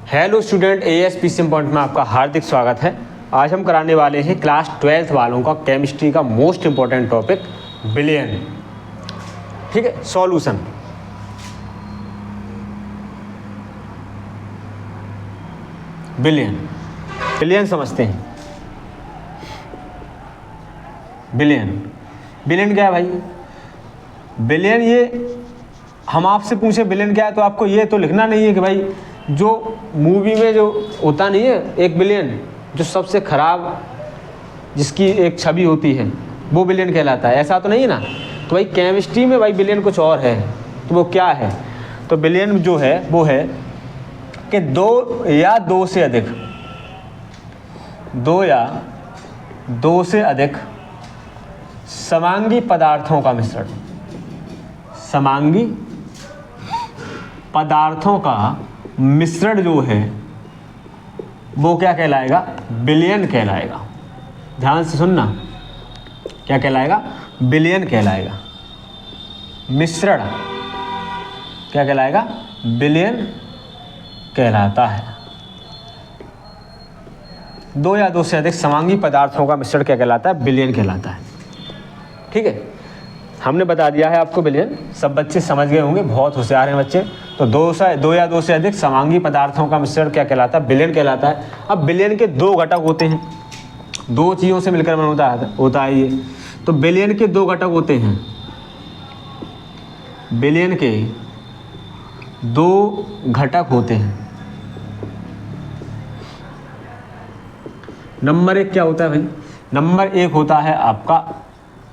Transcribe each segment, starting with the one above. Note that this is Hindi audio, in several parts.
हेलो स्टूडेंट, ASPCM पॉइंट में आपका हार्दिक स्वागत है। आज हम कराने वाले हैं क्लास 12th वालों का केमिस्ट्री का मोस्ट इम्पॉर्टेंट टॉपिक बिलियन। ठीक है, सॉल्यूशन। बिलियन समझते हैं। बिलियन क्या है भाई? बिलियन, ये हम आपसे पूछे बिलियन क्या है तो आपको ये तो लिखना नहीं है कि भाई जो मूवी में जो होता नहीं है 1 बिलियन, जो सबसे खराब जिसकी एक छवि होती है वो बिलियन कहलाता है, ऐसा तो नहीं है ना। तो भाई केमिस्ट्री में भाई बिलियन कुछ और है, तो वो क्या है? तो बिलियन जो है वो है कि 2 या 2 से अधिक, 2 या 2 से अधिक समांगी पदार्थों का मिश्रण, समांगी पदार्थों का मिश्रण जो है वो क्या कहलाएगा? बिलियन कहलाएगा। ध्यान से सुनना, क्या कहलाएगा? बिलियन कहलाएगा। मिश्रण क्या कहलाएगा? बिलियन कहलाता है। 2 या 2 से अधिक समांगी पदार्थों का मिश्रण क्या कहलाता है? बिलियन कहलाता है। ठीक है, हमने बता दिया है आपको बिलियन। सब बच्चे समझ गए होंगे, बहुत होशियार हैं बच्चे। तो 2 या 2 से अधिक समांगी पदार्थों का मिश्रण क्या कहलाता है? बिलियन कहलाता है। अब बिलियन के 2 घटक होते हैं, 2 चीज़ों से मिलकर होता है ये। तो बिलियन के 2 घटक होते हैं। बिलियन के 2 घटक होते हैं। नंबर 1 क्या होता है भाई? नंबर 1 होता है आपका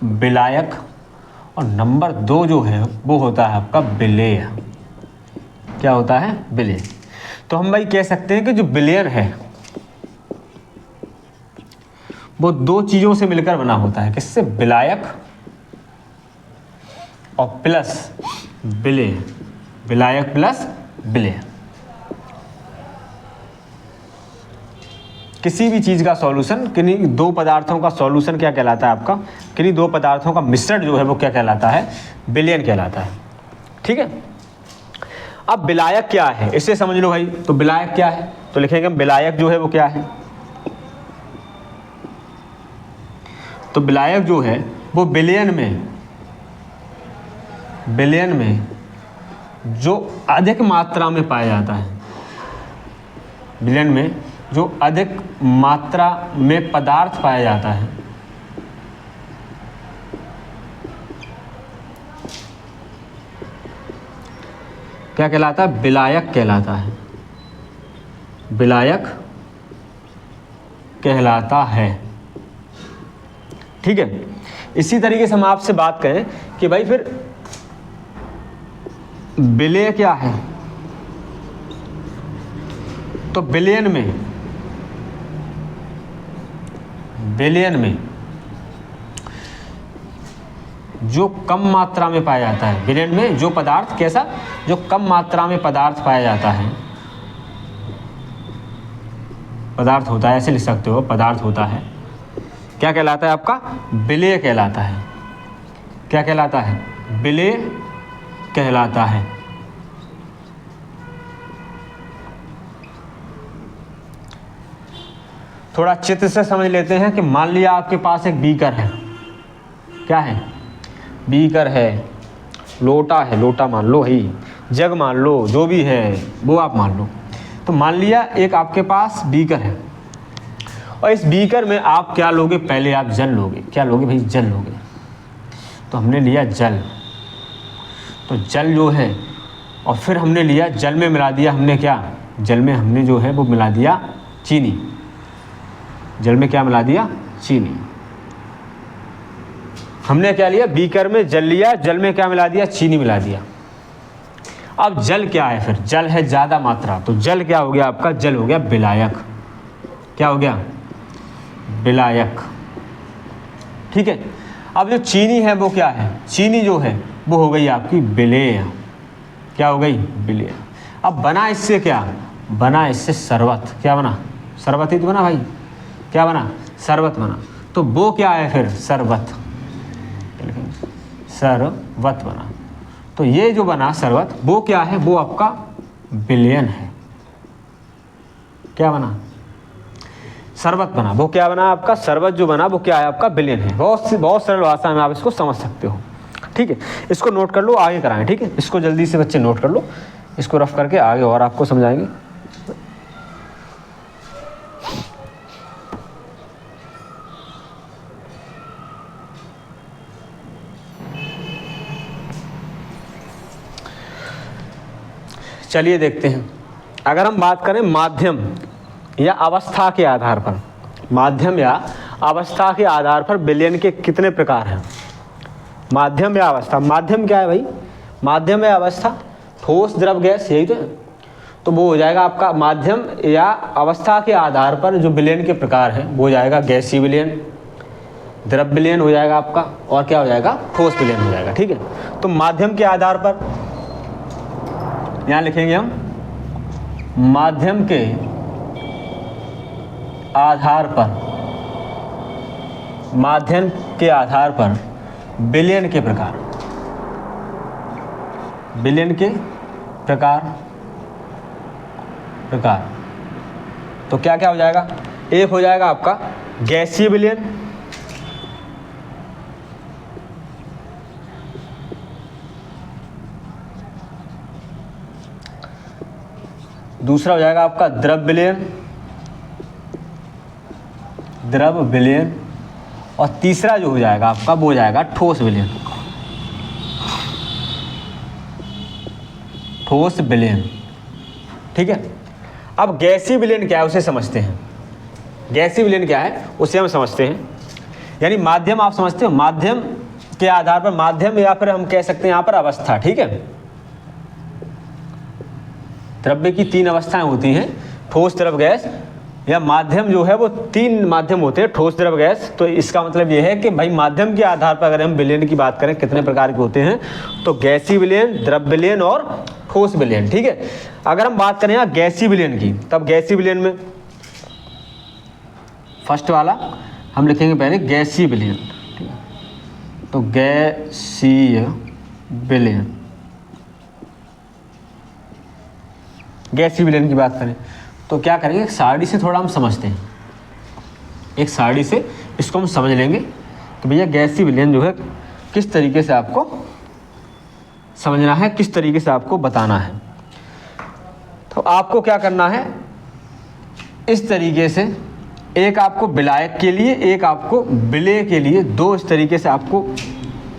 विलायक, और नंबर 2 जो है वो होता है आपका विलेय। क्या होता है? विलेय। तो हम भाई कह सकते हैं कि जो विलेय है वो 2 चीजों से मिलकर बना होता है। किससे? विलायक और प्लस विलेय। विलायक प्लस विलेय। किसी भी चीज का सॉल्यूशन, किन्हीं 2 पदार्थों का सॉल्यूशन क्या कहलाता है आपका? किन्हीं 2 पदार्थों का मिश्रण जो है वो क्या कहलाता है? विलयन कहलाता है। ठीक है, अब विलायक क्या है इसे समझ लो भाई। तो विलायक क्या है तो लिखेंगे हम, विलायक जो है वो क्या है? तो विलायक जो है वो विलयन में जो अधिक मात्रा में पाया जाता है, विलयन में जो अधिक मात्रा में पदार्थ पाया जाता है, क्या कहलाता है? विलायक कहलाता है। विलायक कहलाता है। ठीक है, इसी तरीके से हम आपसे बात करें कि भाई फिर विलेय क्या है? तो विलयन में जो कम मात्रा में पाया जाता है, विलयन में जो पदार्थ कैसा? जो कम मात्रा में पदार्थ पाया जाता है, पदार्थ होता है, ऐसे लिख सकते हो, पदार्थ होता है, क्या कहलाता है आपका? विलेय कहलाता है। क्या कहलाता है? विलेय कहलाता है। थोड़ा चित्र से समझ लेते हैं कि मान लिया आपके पास एक बीकर है। क्या है? बीकर है, लोटा है, लोटा मान लो, ही जग मान लो, जो भी है वो आप मान लो। तो मान लिया एक आपके पास बीकर है, और इस बीकर में आप क्या लोगे? पहले आप जल लोगे। क्या लोगे भाई? जल लोगे। तो हमने लिया जल, तो जल जो है, और फिर हमने लिया जल में मिला दिया हमने क्या? जल में हमने जो है वो मिला दिया चीनी। जल में क्या मिला दिया? चीनी। हमने क्या लिया? बीकर में जल लिया, जल में क्या मिला दिया? चीनी मिला दिया। अब जल क्या है? फिर जल है ज़्यादा मात्रा, तो जल क्या हो गया आपका? जल हो गया विलायक। क्या हो गया? विलायक। ठीक है, अब जो चीनी है वो क्या है? चीनी जो है वो हो गई आपकी विलेय। क्या हो गई? विलेय। अब बना इससे क्या? बना इससे शरबत। क्या बना? शरबत ही तो बना भाई। क्या बना? शरबत बना। तो वो क्या है फिर? शरबत। शरबत बना। तो ये जो बना शरबत वो क्या है? वो आपका विलयन है। क्या बना, शरबत बना। वो क्या बना आपका, शरबत जो बना वो क्या है आपका, विलेन है। बहुत सरल भाषा में आप इसको समझ सकते हो। ठीक है, इसको नोट कर लो, आगे कराएं। ठीक है, इसको जल्दी से बच्चे नोट कर लो, इसको रफ करके आगे और आपको समझाएंगे। चलिए देखते हैं, अगर हम बात करें माध्यम या अवस्था के आधार पर, माध्यम या अवस्था के आधार पर विलयन के कितने प्रकार हैं। माध्यम या अवस्था, माध्यम क्या है भाई, माध्यम या अवस्था, ठोस द्रव गैस, यही तो है। तो वो हो जाएगा आपका माध्यम या अवस्था के आधार पर जो विलयन के प्रकार हैं वो हो जाएगा गैसीय विलयन, द्रव विलयन हो जाएगा आपका, और क्या हो जाएगा, ठोस विलयन हो जाएगा। ठीक है, तो माध्यम के आधार पर यहाँ लिखेंगे हम, माध्यम के आधार पर, माध्यम के आधार पर विलयन के प्रकार, विलयन के प्रकार, तो क्या क्या हो जाएगा, एक हो जाएगा आपका गैसीय विलयन, दूसरा हो जाएगा आपका द्रव विलयन, द्रव विलयन, और तीसरा जो हो जाएगा आपका वो हो जाएगा ठोस विलयन, ठोस विलयन। ठीक है, अब गैसीय विलयन क्या है उसे समझते हैं। गैसीय विलयन क्या है उसे हम समझते हैं, यानी माध्यम आप समझते हो, माध्यम के आधार पर, माध्यम या फिर हम कह सकते हैं यहाँ पर अवस्था। ठीक है, द्रव्य की तीन अवस्थाएं होती हैं, ठोस द्रव गैस या माध्यम जो है वो तीन माध्यम होते हैं, ठोस द्रव गैस। तो इसका मतलब ये है कि भाई माध्यम के आधार पर अगर हम विलयन की बात करें कितने प्रकार के होते हैं, तो गैसीय विलयन, द्रव विलयन और ठोस विलयन। ठीक है, अगर हम बात करें यहाँ गैसीय विलयन की, तब गैसीय विलयन में फर्स्ट वाला हम लिखेंगे पहले गैसीय विलयन। ठीक है, तो गैसीय विलयन, गैसीय विलयन की बात करें तो क्या करेंगे, एक सारणी से थोड़ा हम समझते हैं, एक सारणी से इसको हम समझ लेंगे कि भैया गैसीय विलयन जो है किस तरीके से आपको समझना है, किस तरीके से आपको बताना है। तो आपको क्या करना है, इस तरीके से एक आपको विलायक के लिए, एक आपको विलेय के लिए, दो इस तरीके से आपको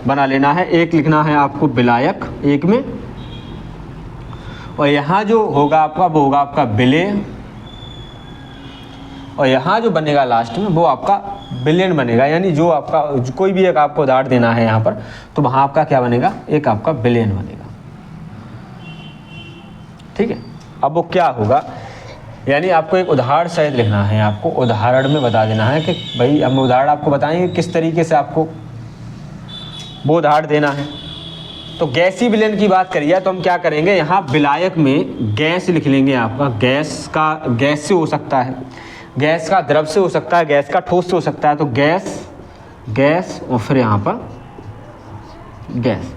बना लेना है। एक लिखना है आपको विलायक एक में, और यहाँ जो होगा आपका वो होगा आपका विलेय, और यहाँ जो बनेगा लास्ट में वो आपका विलयन बनेगा। यानी जो आपका कोई भी एक आपको उदाहरण देना है यहाँ पर, तो वहाँ आपका क्या बनेगा, एक आपका विलयन बनेगा। ठीक है, अब वो क्या होगा, यानी आपको एक उदाहरण सहित लिखना है, आपको उदाहरण में बता देना है कि भाई हम उदाहरण आपको बताएंगे किस तरीके से आपको वो उदाहरण देना है। तो गैसीय विलयन की बात करिए तो हम क्या करेंगे, यहाँ विलायक में गैस लिख लेंगे आपका, गैस का गैस से हो सकता है, गैस का द्रव से हो सकता है, गैस का ठोस से हो सकता है। तो गैस, गैस और फिर यहाँ पर गैस।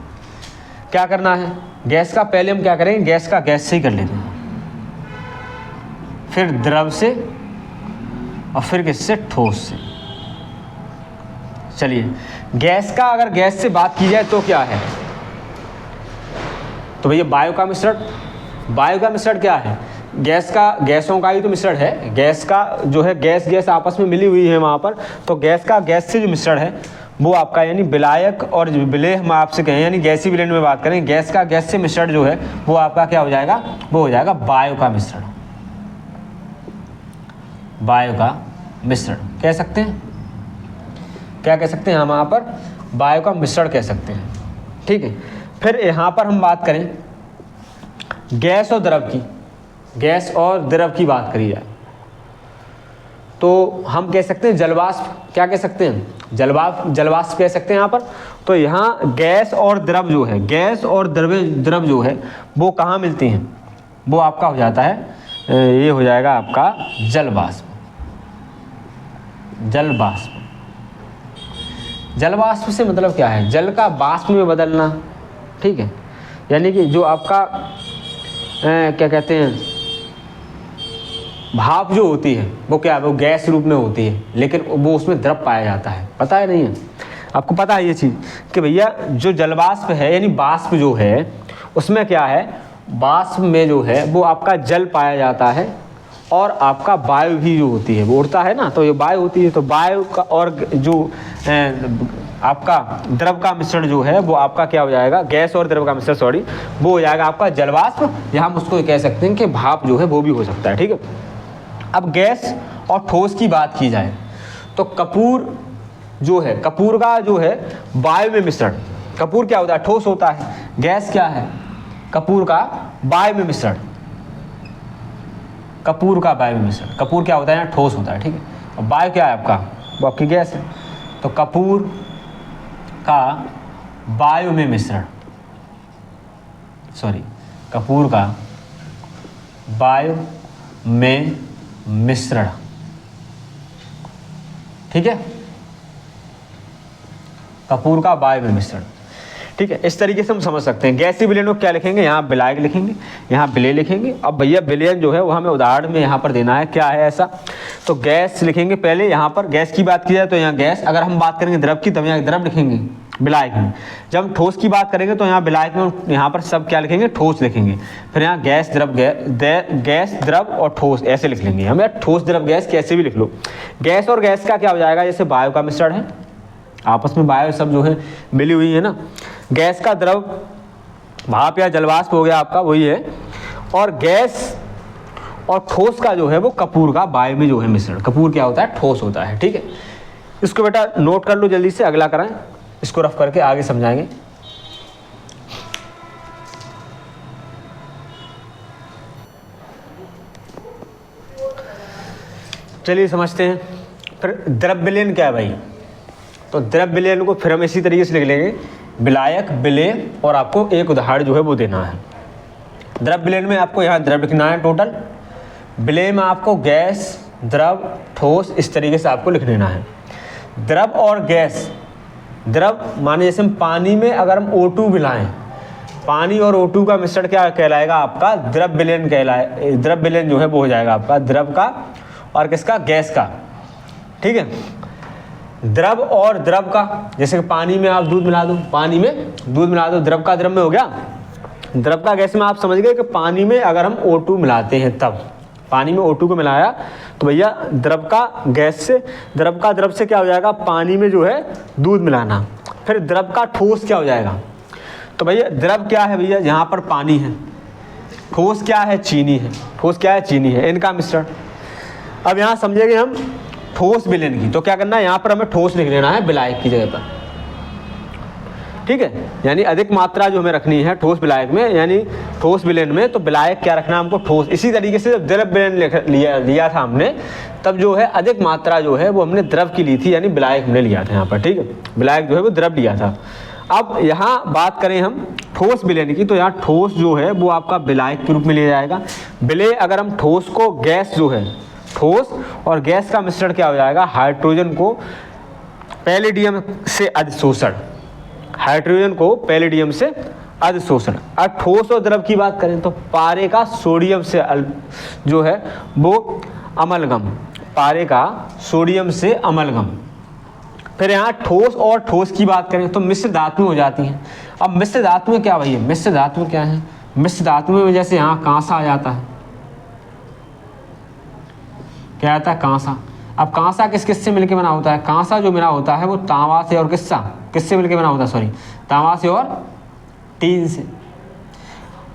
क्या करना है, गैस का पहले हम क्या करेंगे, गैस का गैस से ही कर लेते हैं, फिर द्रव से, और फिर किससे, ठोस से। चलिए, गैस का अगर गैस से बात की जाए तो क्या है, तो भैया वायु का मिश्रण। वायु का मिश्रण क्या है, गैस का, गैसों का ही तो मिश्रण है। गैस का जो है, गैस गैस आपस में मिली हुई है वहाँ पर, तो गैस का गैस से जो मिश्रण है वो आपका, यानी विलायक और विलेय हम आपसे कहें, यानी गैसीय विलयन में बात करें, गैस का गैस से मिश्रण जो है वो आपका क्या हो जाएगा, वो हो जाएगा वायु का मिश्रण। वायु का मिश्रण कह सकते हैं, क्या कह सकते हैं हम यहाँ पर, वायु का मिश्रण कह सकते हैं। ठीक है, फिर यहाँ पर हम बात करें गैस और द्रव की, गैस और द्रव की बात करी जाए तो हम कह सकते हैं जलवाष्प। क्या कह सकते हैं, जलवाष्प कह सकते हैं यहाँ पर। तो यहाँ गैस और द्रव जो है, गैस और द्रव जो है वो कहाँ मिलती हैं, वो आपका हो जाता है, ये हो जाएगा आपका जलवाष्प। जलवाष्प, जलवाष्प से मतलब क्या है, जल का वाष्प में बदलना। ठीक है, यानी कि जो आपका क्या कहते हैं, भाप जो होती है वो क्या है, वो गैस रूप में होती है, लेकिन वो उसमें द्रव पाया जाता है। पता है नहीं है आपको? पता है ये चीज़ कि भैया जो जलवाष्प है यानी वाष्प जो है उसमें क्या है, वाष्प में जो है वो आपका जल पाया जाता है और आपका वायु भी जो होती है वो उड़ता है ना, तो ये वायु होती है। तो वायु का और जो आपका द्रव का मिश्रण जो है वो आपका क्या हो जाएगा, गैस और द्रव का मिश्रण सॉरी, वो हो जाएगा आपका जलवाष्प, या हम उसको कह सकते हैं कि भाप जो है वो भी हो सकता है। ठीक है। अब गैस और ठोस की बात की जाए तो कपूर जो है, कपूर का जो है वायु में मिश्रण, कपूर क्या होता है, ठोस होता है। गैस क्या है, कपूर का वायु में मिश्रण, कपूर का वायु में मिश्रण। कपूर क्या होता है, यहाँ ठोस होता है। ठीक है। और वायु क्या है आपका, वो आपकी गैस है। तो कपूर का वायु में मिश्रण, सॉरी, कपूर का वायु में मिश्रण। ठीक है, कपूर का वायु में मिश्रण। ठीक है, इस तरीके से हम समझ सकते हैं। गैसीय विलयन को क्या लिखेंगे, यहाँ विलायक लिखेंगे, यहाँ विलेय लिखेंगे। अब भैया विलयन जो है वो हमें उदाहरण में यहाँ पर देना है, क्या है ऐसा, तो गैस लिखेंगे पहले। यहाँ पर गैस की बात की जाए तो यहाँ गैस, अगर हम बात करेंगे द्रव की तब यहाँ द्रव लिखेंगे विलायक में। जब हम ठोस की बात करेंगे तो यहाँ विलायक में यहाँ पर सब क्या लिखेंगे, ठोस लिखेंगे। फिर यहाँ गैस द्रव, गैस द्रव और ठोस ऐसे लिख लेंगे हम, या ठोस द्रव गैस कैसे भी लिख लो। गैस और गैस का क्या हो जाएगा, जैसे वायु का मिश्रण है, आपस में वायु सब जो है मिली हुई है ना। गैस का द्रव भाप या जलवाष्प हो गया आपका, वही है। और गैस और ठोस का जो है वो कपूर का वायु में जो है मिश्रण। कपूर क्या होता है, ठोस होता है। ठीक है, इसको बेटा नोट कर लो जल्दी से, अगला कराएं, इसको रफ करके आगे समझाएंगे। चलिए समझते हैं। फिर द्रव विलयन क्या है भाई, तो द्रव विलयन को फिर हम इसी तरीके से लिख लेंगे, विलायक, विलेय, और आपको एक उदाहरण जो है वो देना है। द्रव विलयन में आपको यहाँ द्रव लिखना है टोटल, विलेय में आपको गैस, द्रव, ठोस, इस तरीके से आपको लिख लेना है। द्रव और गैस, द्रव माने जैसे हम पानी में अगर हम O2 मिलाएं, पानी और O2 का मिश्रण क्या कहलाएगा आपका, द्रव विलयन कहलाए। द्रव विलयन जो है वो हो जाएगा आपका द्रव का और किसका, गैस का। ठीक है, द्रव और द्रव का, जैसे कि पानी में आप दूध मिला दो, पानी में दूध मिला दो, द्रव का द्रव में हो गया। द्रव का गैस में आप समझ गए कि पानी में अगर हम O2 मिलाते हैं, तब पानी में O2 को मिलाया तो भैया द्रव का गैस से, द्रव का द्रव से क्या हो जाएगा, पानी में जो है दूध मिलाना। फिर द्रव का ठोस क्या हो जाएगा, तो भैया द्रव क्या है भैया, यहाँ पर पानी है, ठोस क्या है, चीनी है, ठोस क्या है, चीनी है, इनका मिश्रण। अब यहाँ समझेंगे हम ठोस विलयन की, तो क्या करना है, यहाँ पर हमें ठोस लिख लेना है विलायक की जगह पर। ठीक है, यानी अधिक मात्रा जो हमें रखनी है ठोस विलायक में, यानी ठोस विलयन में, तो विलायक क्या रखना है हमको, ठोस। इसी तरीके से जब द्रव विलयन लिया था हमने, तब जो है अधिक मात्रा जो है वो हमने द्रव की ली थी, यानी विलायक हमने लिया था यहाँ पर। ठीक है, विलायक जो है वो द्रव लिया था। अब यहाँ बात करें हम ठोस विलयन की, तो यहाँ ठोस जो है वो आपका विलायक के रूप में लिया जाएगा। विलेय, अगर हम ठोस को गैस जो है, ठोस और गैस का मिश्रण क्या हो जाएगा, हाइड्रोजन को पैलेडियम से अधिशोषण, हाइड्रोजन को पैलेडियम से अधिशोषण। अब ठोस और द्रव की बात करें तो पारे का सोडियम से जो है वो अमलगम, पारे का सोडियम से अमलगम। फिर यहाँ ठोस और ठोस की बात करें तो मिश्र धातु हो जाती हैं। अब मिश्र धातु में क्या भैया, मिश्र धातु क्या है, मिश्र धातु में जैसे यहाँ कांसा आ जाता है, क्या आता है, कांसा। अब कांसा किस किस से मिलकर बना होता है, कांसा जो बना होता है वो तांबा से और किससे मिलकर बना होता है, सॉरी, तांबा से और टीन से।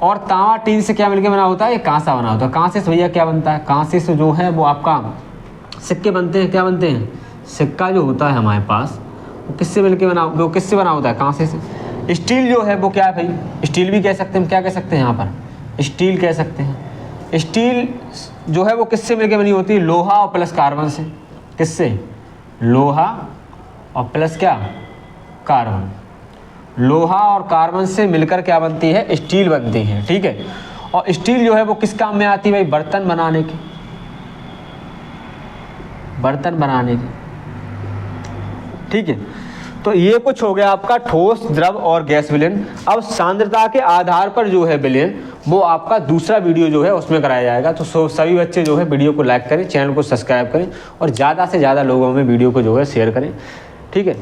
और तांबा टीन से क्या मिलकर बना होता है, ये कांसा बना होता है। कांसे से भैया क्या बनता है, कांसे से जो है वो आपका सिक्के बनते हैं। क्या बनते हैं, सिक्का जो होता है हमारे पास वो किससे मिलकर बना, वो किससे बना होता है, कांसे से। स्टील जो है वो क्या है भाई, स्टील भी कह सकते हैं, क्या कह सकते हैं यहाँ पर, स्टील कह सकते हैं। स्टील जो है वो किससे मिलकर बनी होती है, लोहा और प्लस कार्बन से। किससे, लोहा और प्लस क्या, कार्बन। लोहा और कार्बन से मिलकर क्या बनती है, स्टील बनती है। ठीक है, और स्टील जो है वो किस काम में आती है भाई, बर्तन बनाने की, बर्तन बनाने की। ठीक है, तो ये कुछ हो गया आपका ठोस, द्रव और गैस विलयन। अब सांद्रता के आधार पर जो है विलयन, वो आपका दूसरा वीडियो जो है उसमें कराया जाएगा। तो सभी बच्चे जो है वीडियो को लाइक करें, चैनल को सब्सक्राइब करें और ज़्यादा से ज़्यादा लोगों में वीडियो को जो है शेयर करें। ठीक है।